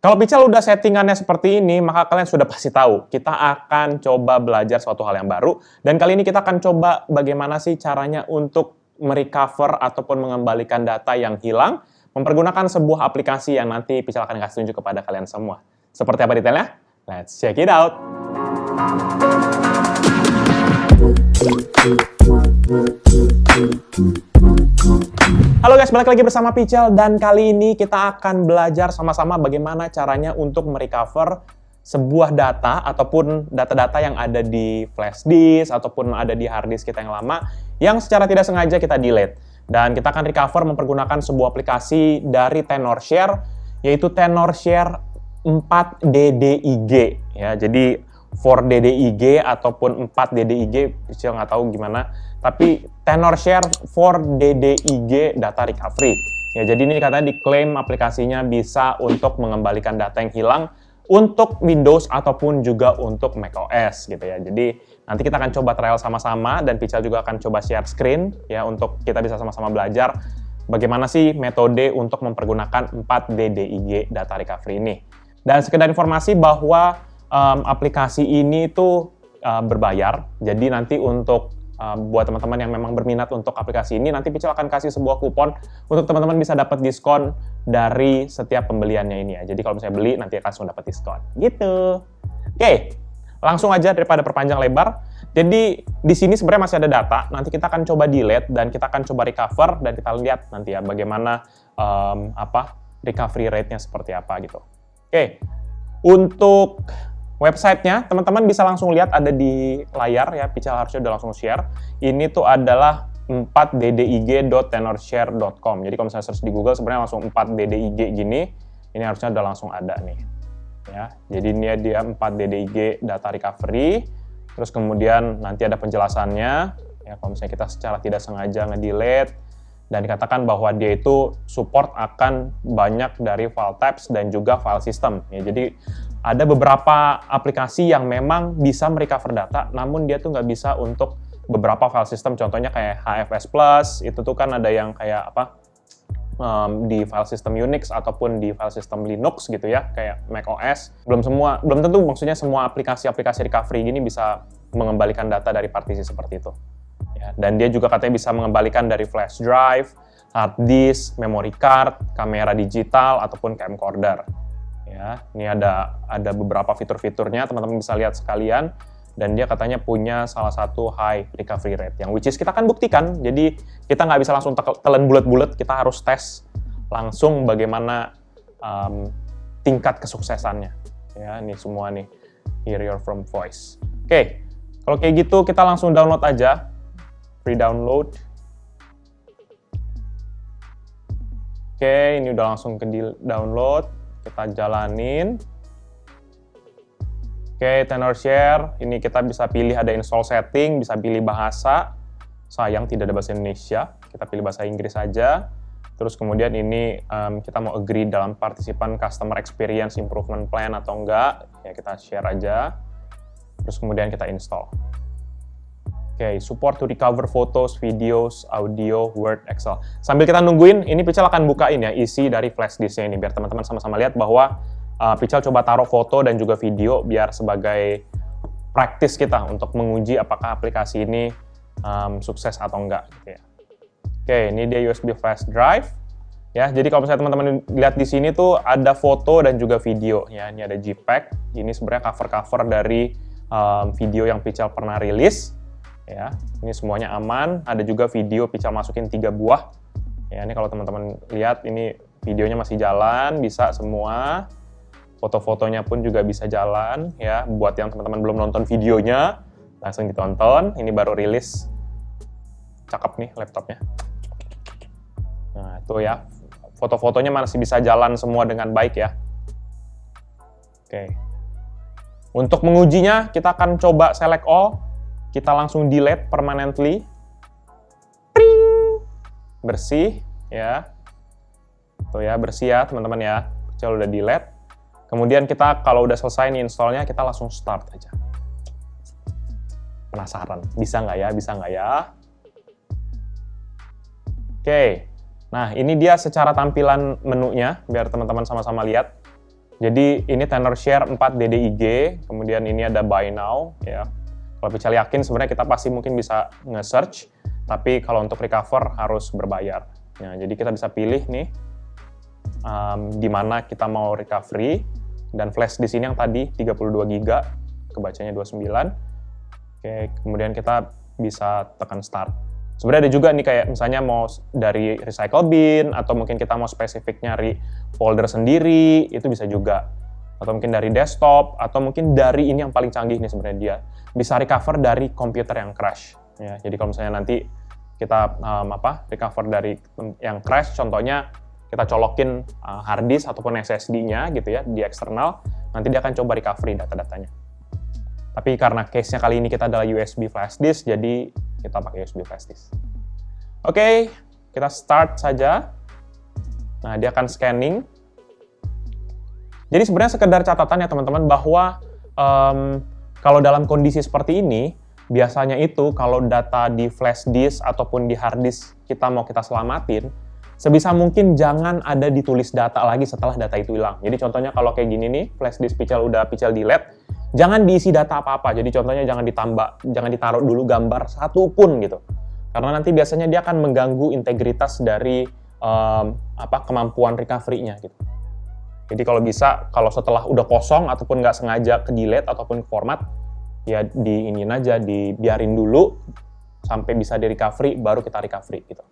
Kalau Pical udah settingannya seperti ini, maka kalian sudah pasti tahu, kita akan coba belajar suatu hal yang baru, dan kali ini kita akan coba bagaimana sih caranya untuk merecover ataupun mengembalikan data yang hilang, mempergunakan sebuah aplikasi yang nanti Pical akan kasih tunjuk kepada kalian semua. Seperti apa detailnya? Let's check it out! Halo guys, balik lagi bersama Pical, dan kali ini kita akan belajar sama-sama bagaimana caranya untuk merecover sebuah data ataupun data-data yang ada di flash disk ataupun ada di hard disk kita yang lama yang secara tidak sengaja kita delete. Dan kita akan recover mempergunakan sebuah aplikasi dari Tenorshare, yaitu Tenorshare 4DDIG ya. Jadi 4DDIG ataupun 4DDIG, Pical nggak tahu gimana, tapi Tenorshare 4DDIG Data Recovery. Ya, jadi ini katanya diklaim aplikasinya bisa untuk mengembalikan data yang hilang untuk Windows ataupun juga untuk macOS gitu ya. Jadi nanti kita akan coba trial sama-sama dan Pical juga akan coba share screen ya untuk kita bisa sama-sama belajar bagaimana sih metode untuk mempergunakan 4DDIG Data Recovery ini. Dan sekedar informasi bahwa aplikasi ini tuh berbayar, jadi nanti untuk buat teman-teman yang memang berminat untuk aplikasi ini, nanti Pical akan kasih sebuah kupon untuk teman-teman bisa dapat diskon dari setiap pembeliannya ini ya. Jadi kalau misalnya beli, nanti langsung dapat diskon. Gitu. Oke, langsung aja daripada perpanjang lebar. Jadi di sini sebenarnya masih ada data, nanti kita akan coba delete dan kita akan coba recover dan kita lihat nanti ya bagaimana recovery rate-nya seperti apa gitu. Oke, untuk websitenya, teman-teman bisa langsung lihat ada di layar ya, Pical harusnya udah langsung share. Ini tuh adalah 4ddig.tenorshare.com. Jadi kalau misalnya search di Google sebenarnya langsung 4ddig gini, ini harusnya udah langsung ada nih. Ya, jadi ini dia 4ddig data recovery. Terus kemudian nanti ada penjelasannya. Ya, kalau misalnya kita secara tidak sengaja nge-delete dan dikatakan bahwa dia itu support akan banyak dari file types dan juga file system. Ya, jadi ada beberapa aplikasi yang memang bisa merecover data, namun dia tuh nggak bisa untuk beberapa file system. Contohnya kayak HFS+, itu tuh kan ada yang kayak di file system Unix ataupun di file system Linux gitu ya, kayak macOS. Belum tentu maksudnya semua aplikasi-aplikasi recovery gini bisa mengembalikan data dari partisi seperti itu. Ya, dan dia juga katanya bisa mengembalikan dari flash drive, hard disk, memory card, kamera digital, ataupun camcorder. Ya, ini ada beberapa fitur-fiturnya, teman-teman bisa lihat sekalian, dan dia katanya punya salah satu high recovery rate, yang which is kita akan buktikan. Jadi kita nggak bisa langsung telan bulat-bulat, kita harus tes langsung bagaimana tingkat kesuksesannya. Ya, ini semua nih, hear your from voice. Oke, kalau kayak gitu kita langsung download aja, free download. Oke, ini udah langsung ke download. Kita jalanin. Oke, Tenorshare. Ini kita bisa pilih ada install setting, bisa pilih bahasa. Sayang tidak ada bahasa Indonesia. Kita pilih bahasa Inggris saja. Terus kemudian ini kita mau agree dalam partisipan customer experience improvement plan atau enggak. Ya, kita share aja. Terus kemudian kita install. Oke, support to recover photos, videos, audio, Word, Excel. Sambil kita nungguin, ini Pical akan bukain ya isi dari flash disk-nya ini, biar teman-teman sama-sama lihat bahwa Pical coba taruh foto dan juga video biar sebagai praktis kita untuk menguji apakah aplikasi ini sukses atau enggak. Gitu ya. Oke, ini dia USB flash drive. Ya, jadi kalau misalnya teman-teman lihat di sini tuh ada foto dan juga video. Ya, ini ada JPEG. Ini sebenarnya cover-cover dari video yang Pical pernah rilis. Ya, ini semuanya aman. Ada juga video Pical masukin 3 buah. Ya, ini kalau teman-teman lihat ini videonya masih jalan, bisa semua. Foto-fotonya pun juga bisa jalan ya. Buat yang teman-teman belum nonton videonya, langsung ditonton. Ini baru rilis. Cakep nih laptopnya. Nah, itu ya. Foto-fotonya masih bisa jalan semua dengan baik ya. Oke. Untuk mengujinya, kita akan coba select all. Kita langsung delete permanently. Pring! Bersih, ya. Tuh ya, bersih ya, teman-teman ya. Pical udah delete. Kemudian kita, kalau udah selesai nih installnya, kita langsung start aja. Penasaran, bisa nggak ya? Bisa nggak ya? Oke. Nah, ini dia secara tampilan menunya, biar teman-teman sama-sama lihat. Jadi ini tenor share 4 DDIG, kemudian ini ada buy now ya. Kalau Pichal yakin sebenarnya kita pasti mungkin bisa nge-search, tapi kalau untuk recover harus berbayar. Nah, jadi kita bisa pilih nih di mana kita mau recovery, dan flash di sini yang tadi 32 GB, kebacanya 29. Oke, kemudian kita bisa tekan start. Sebenarnya ada juga nih kayak misalnya mau dari recycle bin, atau mungkin kita mau spesifik nyari folder sendiri, itu bisa juga. Atau mungkin dari desktop, atau mungkin dari ini yang paling canggih nih sebenarnya, dia bisa recover dari komputer yang crash. Ya, jadi kalau misalnya nanti kita recover dari yang crash, contohnya kita colokin hard disk ataupun SSD-nya gitu ya di eksternal, nanti dia akan coba recovery data-datanya. Tapi karena case-nya kali ini kita adalah USB flash disk, jadi kita pakai USB flash disk. Oke, kita start saja. Nah, dia akan scanning. Jadi sebenarnya sekedar catatan ya teman-teman, bahwa kalau dalam kondisi seperti ini, biasanya itu kalau data di flash disk ataupun di hard disk kita mau kita selamatin, sebisa mungkin jangan ada ditulis data lagi setelah data itu hilang. Jadi contohnya kalau kayak gini nih, flash disk Pichal udah Pichal delete, jangan diisi data apa-apa. Jadi contohnya jangan ditaruh dulu gambar satu pun gitu. Karena nanti biasanya dia akan mengganggu integritas dari kemampuan recovery-nya gitu. Jadi kalau bisa, kalau setelah udah kosong ataupun nggak sengaja ke delete ataupun ke format, ya dibiarin dulu sampai bisa di recovery, baru kita recovery gitu.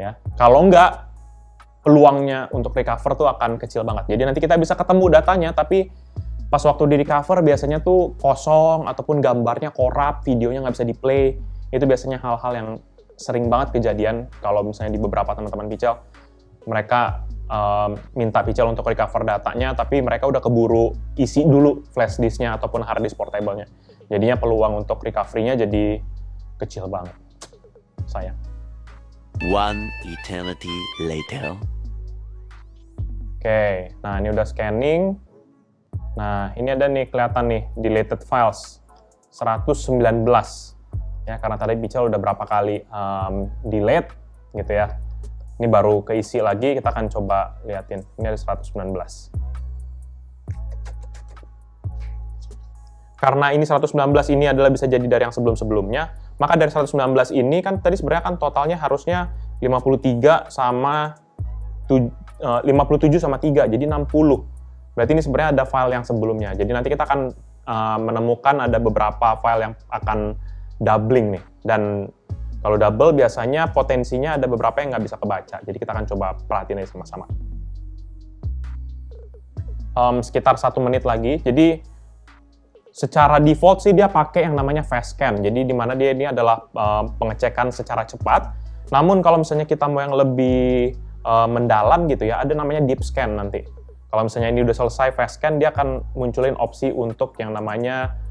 Ya, kalau nggak, peluangnya untuk recover tuh akan kecil banget. Jadi nanti kita bisa ketemu datanya, tapi pas waktu di recover biasanya tuh kosong ataupun gambarnya korup, videonya nggak bisa di-play. Itu biasanya hal-hal yang sering banget kejadian kalau misalnya di beberapa teman-teman Pichal, mereka minta Pichal untuk recover datanya, tapi mereka udah keburu isi dulu flash disk-nya ataupun hard disk portable-nya. Jadinya peluang untuk recovery-nya jadi kecil banget. Sayang. One eternity later. Oke, nah ini udah scanning. Nah, ini ada nih kelihatan nih deleted files 119. Ya, karena tadi Pichal udah berapa kali delete gitu ya. Ini baru keisi lagi, kita akan coba liatin. Ini ada 119. Karena ini 119 ini adalah bisa jadi dari yang sebelum-sebelumnya, maka dari 119 ini kan tadi sebenarnya kan totalnya harusnya 57 sama 3, jadi 60. Berarti ini sebenarnya ada file yang sebelumnya. Jadi nanti kita akan menemukan ada beberapa file yang akan doubling nih. Dan kalau double biasanya potensinya ada beberapa yang nggak bisa kebaca. Jadi kita akan coba perhatiin aja sama-sama. Sekitar 1 menit lagi. Jadi secara default sih dia pakai yang namanya fast scan. Jadi di mana dia ini adalah pengecekan secara cepat. Namun kalau misalnya kita mau yang lebih mendalam gitu ya, ada namanya deep scan nanti. Kalau misalnya ini udah selesai fast scan, dia akan munculin opsi untuk yang namanya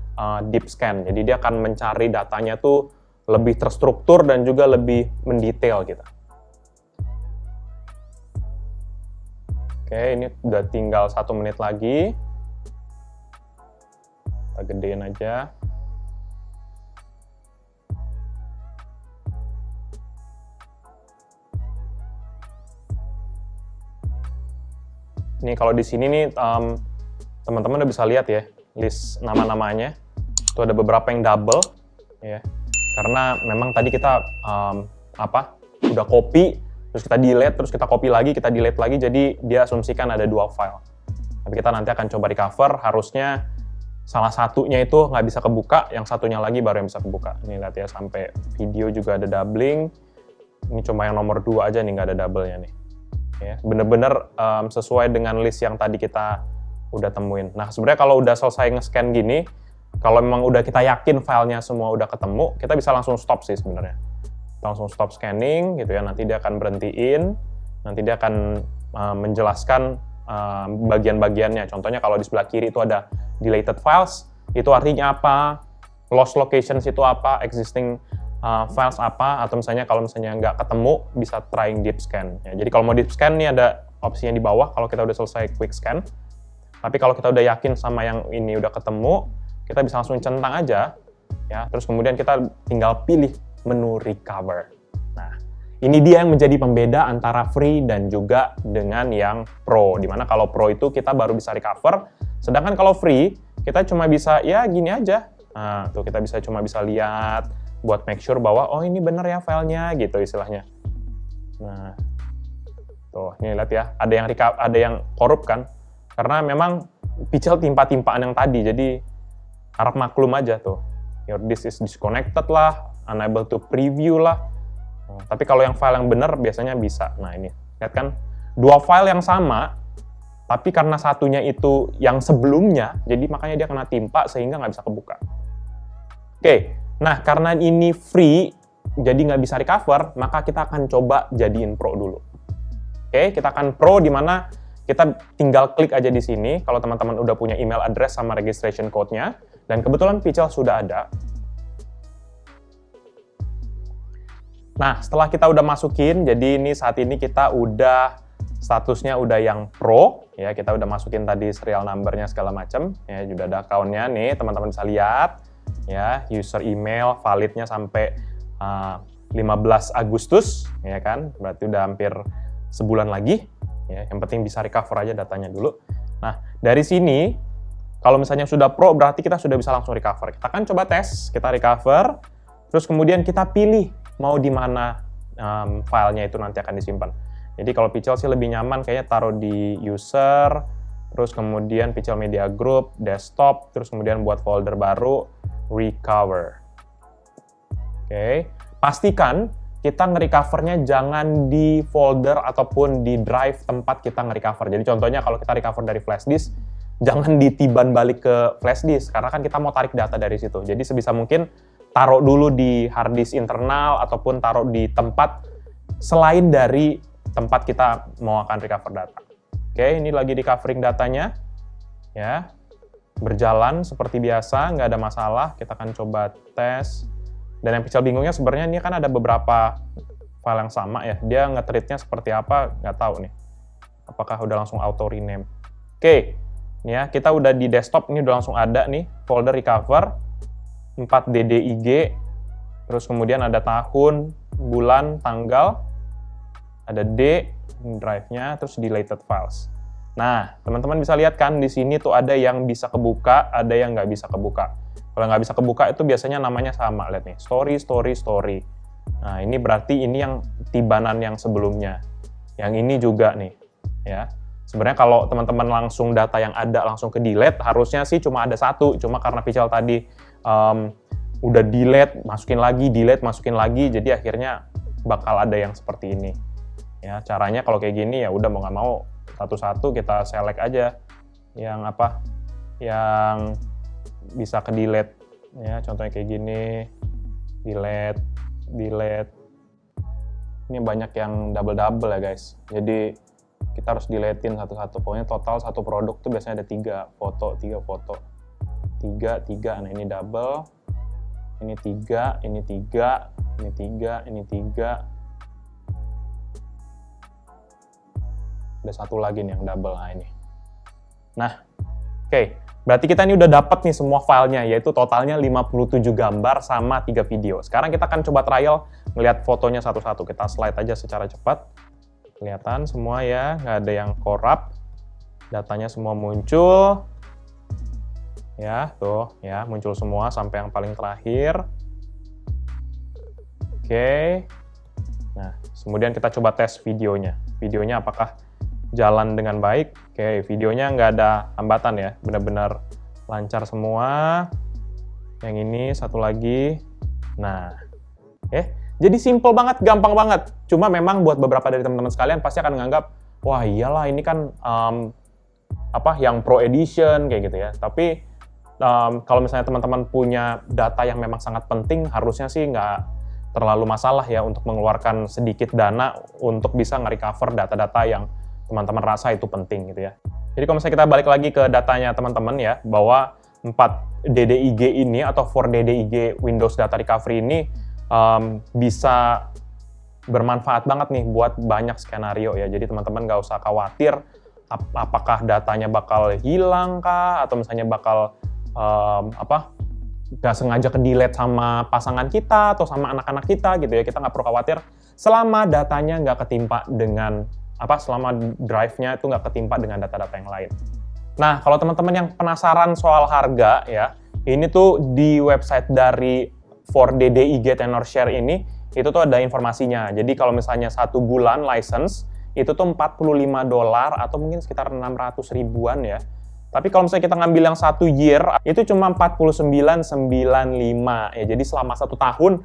deep scan. Jadi dia akan mencari datanya tuh lebih terstruktur dan juga lebih mendetail gitu. Oke, ini udah tinggal 1 menit lagi. Kita gedein aja. Nih kalau di sini nih teman-teman udah bisa lihat ya list nama-namanya. Itu ada beberapa yang double ya. Karena memang tadi kita udah copy, terus kita delete, terus kita copy lagi, kita delete lagi, jadi dia asumsikan ada 2 file. Tapi kita nanti akan coba recover, harusnya salah satunya itu nggak bisa kebuka, yang satunya lagi baru yang bisa kebuka. Ini lihat ya, sampai video juga ada doubling. Ini cuma yang nomor 2 aja nih, nggak ada double-nya nih. Ya, bener-bener sesuai dengan list yang tadi kita udah temuin. Nah, sebenarnya kalau udah selesai nge-scan gini, kalau memang udah kita yakin filenya semua udah ketemu, kita bisa langsung stop sih sebenarnya. Langsung stop scanning gitu ya, nanti dia akan berhentiin, nanti dia akan menjelaskan bagian-bagiannya. Contohnya kalau di sebelah kiri itu ada deleted files, itu artinya apa, lost locations itu apa, existing files apa, atau misalnya kalau misalnya nggak ketemu, bisa trying deep scan. Ya, jadi kalau mau deep scan nih ada opsinya di bawah kalau kita udah selesai quick scan. Tapi kalau kita udah yakin sama yang ini udah ketemu, kita bisa langsung centang aja, ya. Terus kemudian kita tinggal pilih menu recover. Nah, ini dia yang menjadi pembeda antara free dan juga dengan yang pro. Dimana kalau pro itu kita baru bisa recover, sedangkan kalau free kita cuma bisa ya gini aja. Nah, tuh kita cuma bisa lihat buat make sure bahwa oh ini bener ya filenya gitu istilahnya. Nah, tuh ini lihat ya, ada yang korup kan? Karena memang Pichel timpa-timpaan yang tadi, jadi harap maklum aja tuh. Your disk is disconnected lah, unable to preview lah. Tapi kalau yang file yang benar biasanya bisa. Nah ini, lihat kan, dua file yang sama, tapi karena satunya itu yang sebelumnya, jadi makanya dia kena timpa sehingga nggak bisa kebuka. Oke, nah karena ini free, jadi nggak bisa recover, maka kita akan coba jadiin pro dulu. Oke, kita akan pro di mana kita tinggal klik aja di sini, kalau teman-teman udah punya email address sama registration code-nya, dan kebetulan Pichel sudah ada. Nah, setelah kita udah masukin, jadi ini saat ini kita udah statusnya udah yang pro, ya kita udah masukin tadi serial number-nya segala macam, ya sudah ada account-nya nih, teman-teman bisa lihat, ya user email validnya sampai 15 Agustus, ya kan, berarti udah hampir sebulan lagi, ya yang penting bisa recover aja datanya dulu. Nah, dari sini, kalau misalnya sudah pro, berarti kita sudah bisa langsung recover. Kita akan coba tes, kita recover, terus kemudian kita pilih mau di mana filenya itu nanti akan disimpan. Jadi kalau Pichel sih lebih nyaman kayaknya taruh di user, terus kemudian Pichel Media Group, desktop, terus kemudian buat folder baru, recover. Oke, pastikan kita nge-recovernya jangan di folder ataupun di drive tempat kita nge-recover. Jadi contohnya kalau kita recover dari flash disk, jangan ditiban balik ke flash disk, karena kan kita mau tarik data dari situ. Jadi sebisa mungkin taruh dulu di hard disk internal ataupun taruh di tempat selain dari tempat kita mau akan recover data. Oke, ini lagi di covering datanya, ya berjalan seperti biasa, nggak ada masalah. Kita akan coba tes. Dan yang Pichel bingungnya sebenarnya ini kan ada beberapa file yang sama ya. Dia nge-treat-nya seperti apa, nggak tahu nih. Apakah udah langsung auto rename? Oke, ini ya kita udah di desktop, ini udah langsung ada nih folder recover. 4 DDIG, terus kemudian ada tahun, bulan, tanggal, ada D, drive-nya, terus deleted files. Nah, teman-teman bisa lihat kan, di sini tuh ada yang bisa kebuka, ada yang nggak bisa kebuka. Kalau nggak bisa kebuka itu biasanya namanya sama, lihat nih, story. Nah, ini berarti ini yang tibanan yang sebelumnya. Yang ini juga nih, ya. Sebenarnya kalau teman-teman langsung data yang ada langsung ke delete, harusnya sih cuma ada satu, cuma karena Pichel tadi udah delete, masukin lagi, delete, masukin lagi, jadi akhirnya bakal ada yang seperti ini. Ya, caranya kalau kayak gini ya udah mau nggak mau satu-satu kita select aja yang apa, yang bisa ke delete. Ya, contohnya kayak gini, delete. Ini banyak yang double-double ya guys. Jadi kita harus deletein satu-satu. Pokoknya total satu produk tuh biasanya ada 3 foto. 3, nah ini double, ini 3, ini 3, ini 3, ini 3. Ada satu lagi nih yang double, nah ini. Nah, oke, berarti kita ini udah dapat nih semua filenya, yaitu totalnya 57 gambar sama 3 video. Sekarang kita akan coba trial ngelihat fotonya satu-satu. Kita slide aja secara cepat. Kelihatan semua ya, nggak ada yang korup. Datanya semua muncul. Ya, tuh, ya, muncul semua sampai yang paling terakhir. Oke. Nah, kemudian kita coba tes videonya. Videonya apakah jalan dengan baik? Oke, videonya nggak ada hambatan ya, benar-benar lancar semua. Yang ini, satu lagi. Nah, jadi simple banget, gampang banget. Cuma memang buat beberapa dari teman-teman sekalian pasti akan menganggap, wah iyalah ini kan yang Pro Edition, kayak gitu ya. Tapi kalau misalnya teman-teman punya data yang memang sangat penting, harusnya sih nggak terlalu masalah ya untuk mengeluarkan sedikit dana untuk bisa nge-recover data-data yang teman-teman rasa itu penting gitu ya. Jadi kalau misalnya kita balik lagi ke datanya teman-teman ya, bahwa 4 DDIG ini atau 4 DDIG Windows Data Recovery ini bisa bermanfaat banget nih buat banyak skenario ya. Jadi teman-teman nggak usah khawatir apakah datanya bakal hilang kah, atau misalnya bakal nggak sengaja ke-delete sama pasangan kita atau sama anak-anak kita gitu ya, kita nggak perlu khawatir selama datanya nggak ketimpa dengan selama drive-nya itu nggak ketimpa dengan data-data yang lain. Nah, kalau teman-teman yang penasaran soal harga ya, ini tuh di website dari 4DD IG Tenorshare ini, itu tuh ada informasinya. Jadi kalau misalnya 1 bulan license, itu tuh $45 atau mungkin sekitar 600 ribuan ya. Tapi kalau misalnya kita ngambil yang 1 year, itu cuma 49,95 ya. Jadi selama 1 tahun,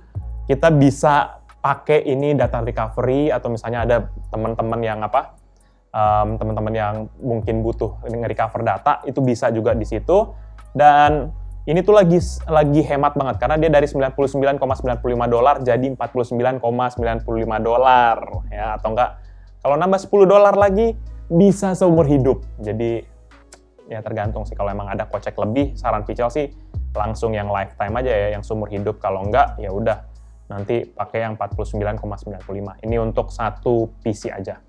kita bisa pakai ini data recovery, atau misalnya ada teman-teman yang teman-teman yang mungkin butuh nge-recover data, itu bisa juga di situ. Dan ini tuh lagi hemat banget karena dia dari $99,95 jadi $49,95 ya, atau enggak kalau nambah $10 lagi bisa seumur hidup. Jadi ya tergantung sih, kalau emang ada kocek lebih, saran Pichel sih langsung yang lifetime aja ya, yang seumur hidup. Kalau enggak ya udah nanti pakai yang 49,95. Ini untuk 1 PC aja.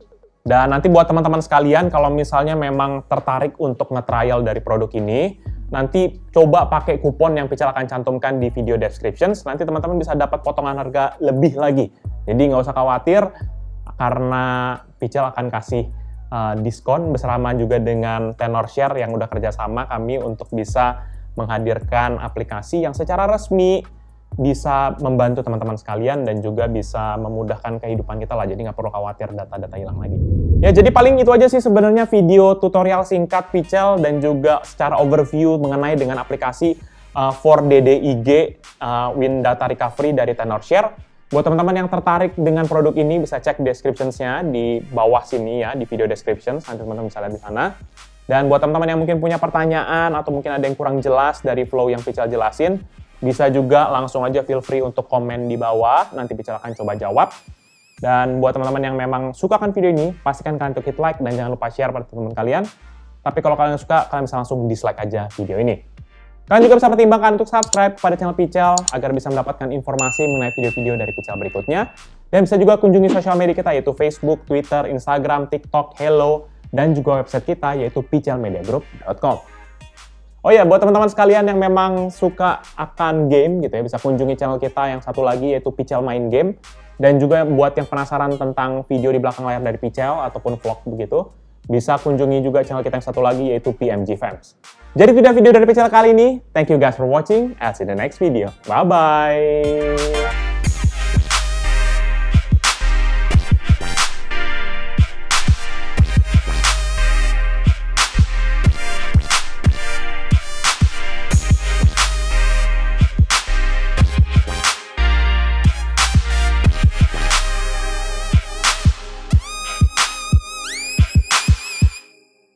Dan nanti buat teman-teman sekalian, kalau misalnya memang tertarik untuk nge-trial dari produk ini, nanti coba pakai kupon yang Pichel akan cantumkan di video descriptions. Nanti teman-teman bisa dapat potongan harga lebih lagi. Jadi nggak usah khawatir, karena Pichel akan kasih diskon bersama juga dengan Tenorshare yang udah kerjasama kami untuk bisa menghadirkan aplikasi yang secara resmi bisa membantu teman-teman sekalian dan juga bisa memudahkan kehidupan kita lah. Jadi nggak perlu khawatir data-data hilang lagi. Ya, jadi paling itu aja sih sebenarnya video tutorial singkat Pichel dan juga secara overview mengenai dengan aplikasi 4DD IG Win Data Recovery dari Tenorshare. Buat teman-teman yang tertarik dengan produk ini bisa cek descriptions-nya di bawah sini ya, di video descriptions. Nanti teman-teman bisa lihat di sana. Dan buat teman-teman yang mungkin punya pertanyaan atau mungkin ada yang kurang jelas dari flow yang Pichel jelasin, bisa juga langsung aja feel free untuk komen di bawah, nanti Pichel akan coba jawab. Dan buat teman-teman yang memang suka kan video ini, pastikan kalian klik like dan jangan lupa share pada teman-teman kalian. Tapi kalau kalian suka, kalian bisa langsung dislike aja video ini. Kalian juga bisa pertimbangkan untuk subscribe pada channel Pichel agar bisa mendapatkan informasi mengenai video-video dari Pichel berikutnya. Dan bisa juga kunjungi sosial media kita yaitu Facebook, Twitter, Instagram, TikTok, Hello, dan juga website kita yaitu pichelmediagroup.com. Oh ya, buat teman-teman sekalian yang memang suka akan game gitu ya, bisa kunjungi channel kita yang satu lagi yaitu Pichel Main Game. Dan juga buat yang penasaran tentang video di belakang layar dari Pichel ataupun vlog begitu, bisa kunjungi juga channel kita yang satu lagi yaitu PMG Fams. Jadi itu dia video dari Pichel kali ini. Thank you guys for watching. I'll see you in the next video. Bye-bye.